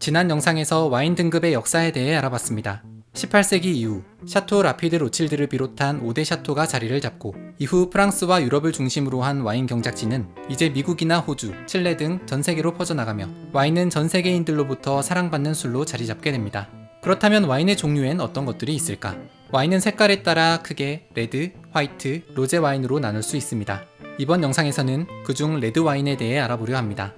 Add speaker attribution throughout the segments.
Speaker 1: 지난 영상에서 와인 등급의 역사에 대해 알아봤습니다. 18세기 이후 샤토 라피드 로칠드를 비롯한 5대 샤토가 자리를 잡고 이후 프랑스와 유럽을 중심으로 한 와인 경작지는 이제 미국이나 호주, 칠레 등 전 세계로 퍼져나가며 와인은 전 세계인들로부터 사랑받는 술로 자리 잡게 됩니다. 그렇다면 와인의 종류엔 어떤 것들이 있을까? 와인은 색깔에 따라 크게 레드, 화이트, 로제 와인으로 나눌 수 있습니다. 이번 영상에서는 그중 레드 와인에 대해 알아보려 합니다.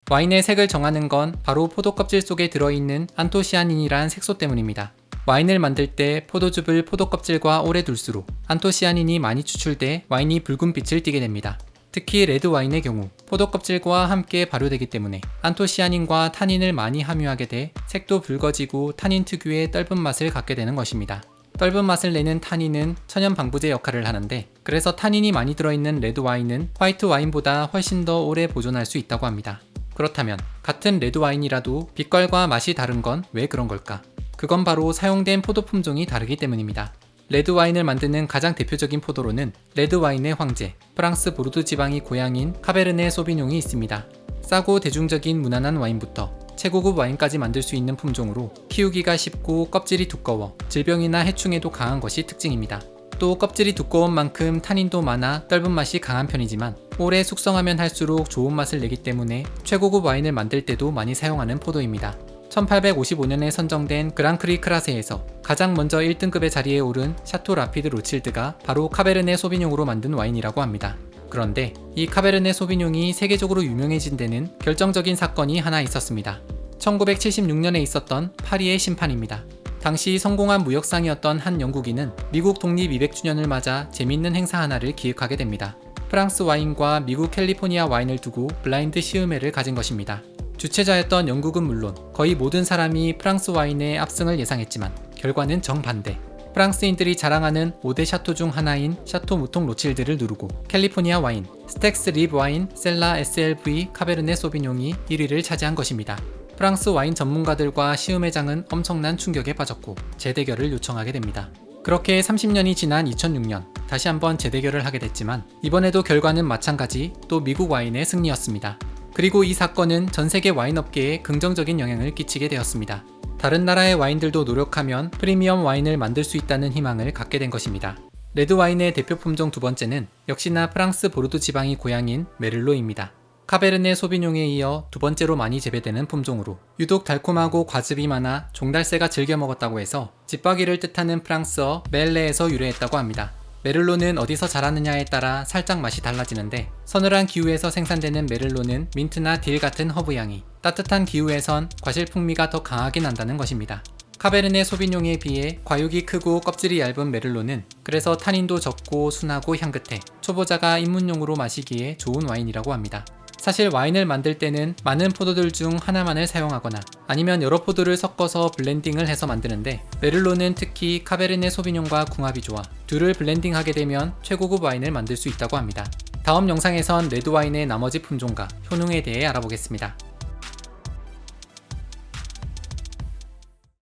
Speaker 1: 와인의 색을 정하는 건 바로 포도 껍질 속에 들어있는 안토시아닌이란 색소 때문입니다. 와인을 만들 때 포도즙을 포도 껍질과 오래 둘수록 안토시아닌이 많이 추출돼 와인이 붉은 빛을 띠게 됩니다. 특히 레드 와인의 경우 포도 껍질과 함께 발효되기 때문에 안토시아닌과 타닌을 많이 함유하게 돼 색도 붉어지고 타닌 특유의 떫은 맛을 갖게 되는 것입니다. 떫은 맛을 내는 타닌은 천연 방부제 역할을 하는데, 그래서 타닌이 많이 들어있는 레드 와인은 화이트 와인보다 훨씬 더 오래 보존할 수 있다고 합니다. 그렇다면 같은 레드 와인이라도 빛깔과 맛이 다른 건 왜 그런 걸까? 그건 바로 사용된 포도 품종이 다르기 때문입니다. 레드 와인을 만드는 가장 대표적인 포도로는 레드 와인의 황제, 프랑스 보르도 지방이 고향인 카베르네 소비뇽이 있습니다. 싸고 대중적인 무난한 와인부터 최고급 와인까지 만들 수 있는 품종으로 키우기가 쉽고 껍질이 두꺼워 질병이나 해충에도 강한 것이 특징입니다. 또 껍질이 두꺼운 만큼 타닌도 많아 떫은 맛이 강한 편이지만 오래 숙성하면 할수록 좋은 맛을 내기 때문에 최고급 와인을 만들 때도 많이 사용하는 포도입니다. 1855년에 선정된 그랑크리 크라세에서 가장 먼저 1등급의 자리에 오른 샤토 라피드 로칠드가 바로 카베르네 소비뇽으로 만든 와인이라고 합니다. 그런데 이 카베르네 소비뇽이 세계적으로 유명해진 데는 결정적인 사건이 하나 있었습니다. 1976년에 있었던 파리의 심판입니다. 당시 성공한 무역상이었던 한 영국인은 미국 독립 200주년을 맞아 재밌는 행사 하나를 기획하게 됩니다. 프랑스 와인과 미국 캘리포니아 와인을 두고 블라인드 시음회를 가진 것입니다. 주최자였던 영국은 물론 거의 모든 사람이 프랑스 와인의 압승을 예상했지만 결과는 정반대. 프랑스인들이 자랑하는 5대 샤토 중 하나인 샤토 무통 로칠드를 누르고 캘리포니아 와인, 스택스 립 와인, 셀라 SLV 카베르네 소비뇽이 1위를 차지한 것입니다. 프랑스 와인 전문가들과 시음회장은 엄청난 충격에 빠졌고 재대결을 요청하게 됩니다. 그렇게 30년이 지난 2006년 다시 한번 재대결을 하게 됐지만 이번에도 결과는 마찬가지, 또 미국 와인의 승리였습니다. 그리고 이 사건은 전 세계 와인 업계에 긍정적인 영향을 끼치게 되었습니다. 다른 나라의 와인들도 노력하면 프리미엄 와인을 만들 수 있다는 희망을 갖게 된 것입니다. 레드 와인의 대표 품종 두 번째는 역시나 프랑스 보르도 지방이 고향인 메를로입니다. 카베르네 소비뇽에 이어 두 번째로 많이 재배되는 품종으로 유독 달콤하고 과즙이 많아 종달새가 즐겨 먹었다고 해서 집박이를 뜻하는 프랑스어 멜레에서 유래했다고 합니다. 메를로는 어디서 자라느냐에 따라 살짝 맛이 달라지는데, 서늘한 기후에서 생산되는 메를로는 민트나 딜 같은 허브 향이, 따뜻한 기후에선 과실 풍미가 더 강하게 난다는 것입니다. 카베르네 소비뇽에 비해 과육이 크고 껍질이 얇은 메를로는 그래서 타닌도 적고 순하고 향긋해 초보자가 입문용으로 마시기에 좋은 와인이라고 합니다. 사실 와인을 만들 때는 많은 포도들 중 하나만을 사용하거나 아니면 여러 포도를 섞어서 블렌딩을 해서 만드는데, 메를로는 특히 카베르네 소비뇽과 궁합이 좋아 둘을 블렌딩하게 되면 최고급 와인을 만들 수 있다고 합니다. 다음 영상에선 레드 와인의 나머지 품종과 효능에 대해 알아보겠습니다.